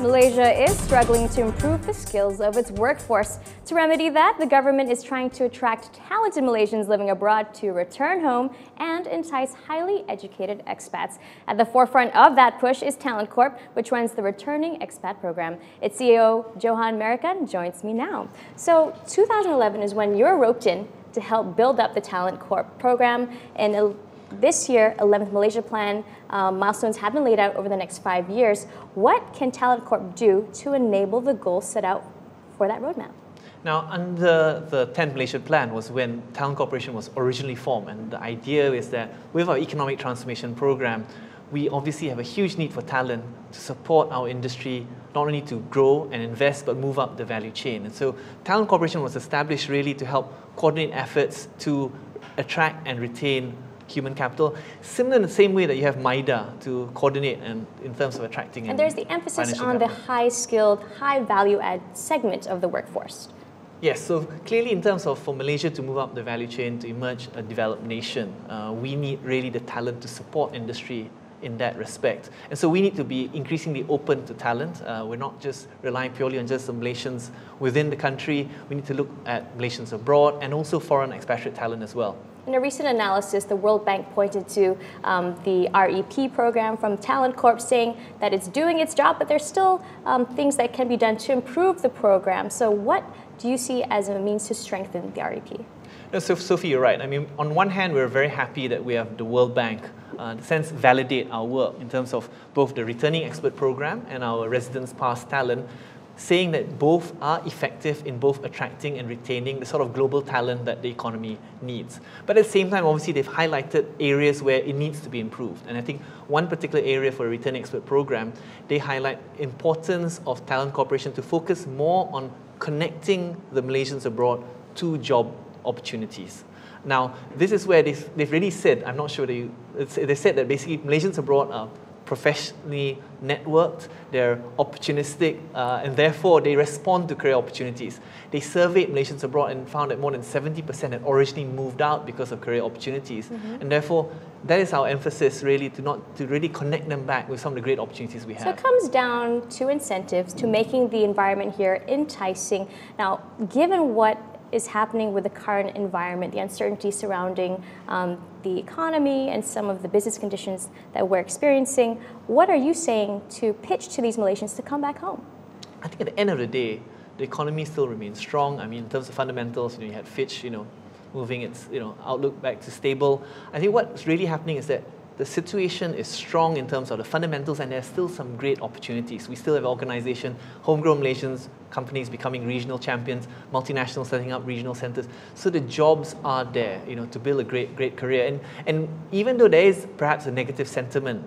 Malaysia is struggling to improve the skills of its workforce. To remedy that, the government is trying to attract talented Malaysians living abroad to return home and entice highly educated expats. At the forefront of that push is TalentCorp, which runs the Returning Expat Program. Its CEO, Johan Merican, joins me now. So 2011 is when you're roped in to help build up the TalentCorp program, and this year, 11th Malaysia Plan milestones have been laid out over the next 5 years. What can TalentCorp do to enable the goals set out for that roadmap? Now, under the 10th Malaysia Plan was when Talent Corporation was originally formed, and the idea is that with our economic transformation program, we obviously have a huge need for talent to support our industry, not only to grow and invest, but move up the value chain. And so Talent Corporation was established really to help coordinate efforts to attract and retain human capital, similar in the same way that you have MIDA to coordinate and in terms of attracting and there's the emphasis on the high-skilled, high-value-add segment of the workforce. Yes, so clearly in terms of for Malaysia to move up the value chain, to emerge a developed nation, we need really the talent to support industry in that respect. And so we need to be increasingly open to talent. We're not just relying purely on just the Malaysians within the country. We need to look at Malaysians abroad and also foreign expatriate talent as well. In a recent analysis, the World Bank pointed to the REP program from TalentCorp, saying that it's doing its job, but there's still things that can be done to improve the program. So what do you see as a means to strengthen the REP? No, so Sophie, you're right. I mean, on one hand, we're very happy that we have the World Bank, in a sense, validate our work in terms of both the Returning Expert Program and our Residence Pass talent, saying that both are effective in both attracting and retaining the sort of global talent that the economy needs. But at the same time, obviously, they've highlighted areas where it needs to be improved. And I think one particular area for a Returning Expert Program, they highlight importance of Talent Corporation to focus more on connecting the Malaysians abroad to job opportunities. Now, this is where they've really said, I'm not sure they said that basically Malaysians abroad are professionally networked, they're opportunistic, and therefore they respond to career opportunities. They surveyed Malaysians abroad and found that more than 70% had originally moved out because of career opportunities. And therefore, that is our emphasis really, to really connect them back with some of the great opportunities we have. So it comes down to incentives, to making the environment here enticing. Now, given what is happening with the current environment, the uncertainty surrounding the economy and some of the business conditions that we're experiencing, what are you saying to pitch to these Malaysians to come back home? I think at the end of the day, the economy still remains strong. I mean, in terms of fundamentals, you had Fitch, moving its, outlook back to stable. I think what's really happening is that the situation is strong in terms of the fundamentals, and there's still some great opportunities. We still have organization, homegrown Malaysians, companies becoming regional champions, multinationals setting up regional centers. So the jobs are there, to build a great career. And even though there is perhaps a negative sentiment,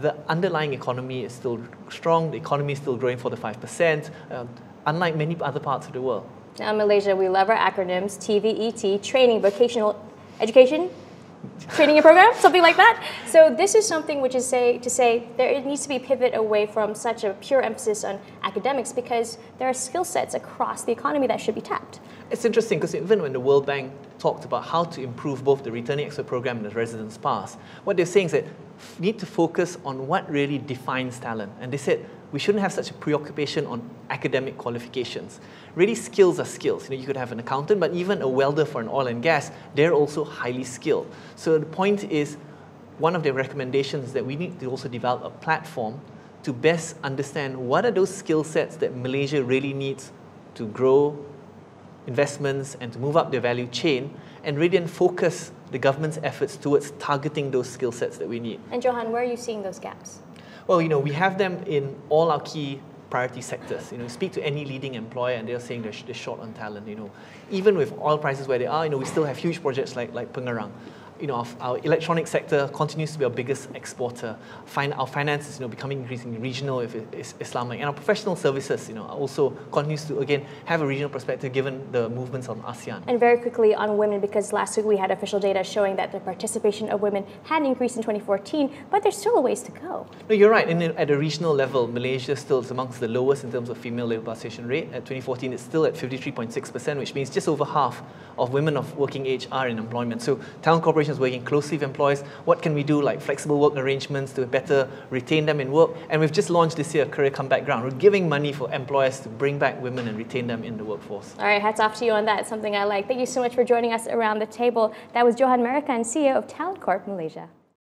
the underlying economy is still strong. The economy is still growing 4 to 5%, unlike many other parts of the world. Now in Malaysia, we love our acronyms: TVET, training, vocational education, training and program, something like that. So this is something which is to say there needs to be a pivot away from such a pure emphasis on academics, because there are skill sets across the economy that should be tapped. It's interesting because even when the World Bank talked about how to improve both the Returning Expert Program and the Residence Pass, what they're saying is that we need to focus on what really defines talent. And they said we shouldn't have such a preoccupation on academic qualifications. Really, skills are skills. You could have an accountant, but even a welder for an oil and gas, they're also highly skilled. So the point is, one of their recommendations is that we need to also develop a platform to best understand what are those skill sets that Malaysia really needs to grow investments and to move up their value chain, and really then focus the government's efforts towards targeting those skill sets that we need. And Johan, where are you seeing those gaps? Well, we have them in all our key priority sectors. Speak to any leading employer and they're saying they're short on talent. Even with oil prices where they are, we still have huge projects like Pengerang. Our electronic sector continues to be our biggest exporter. Our finance is becoming increasingly regional if it's Islamic. And our professional services also continues to, again, have a regional perspective given the movements on ASEAN. And very quickly on women, because last week we had official data showing that the participation of women had increased in 2014, but there's still a ways to go. No, you're right. At a regional level, Malaysia still is amongst the lowest in terms of female labour participation rate. At 2014, it's still at 53.6%, which means just over half of women of working age are in employment. So Talent Corporation organizations working closely with employees, what can we do, like flexible work arrangements to better retain them in work. And we've just launched this year a Career Comeback Grant. We're giving money for employers to bring back women and retain them in the workforce. All right, hats off to you on that. It's something I like. Thank you so much for joining us around the table. That was Johan Merican, CEO of TalentCorp Malaysia.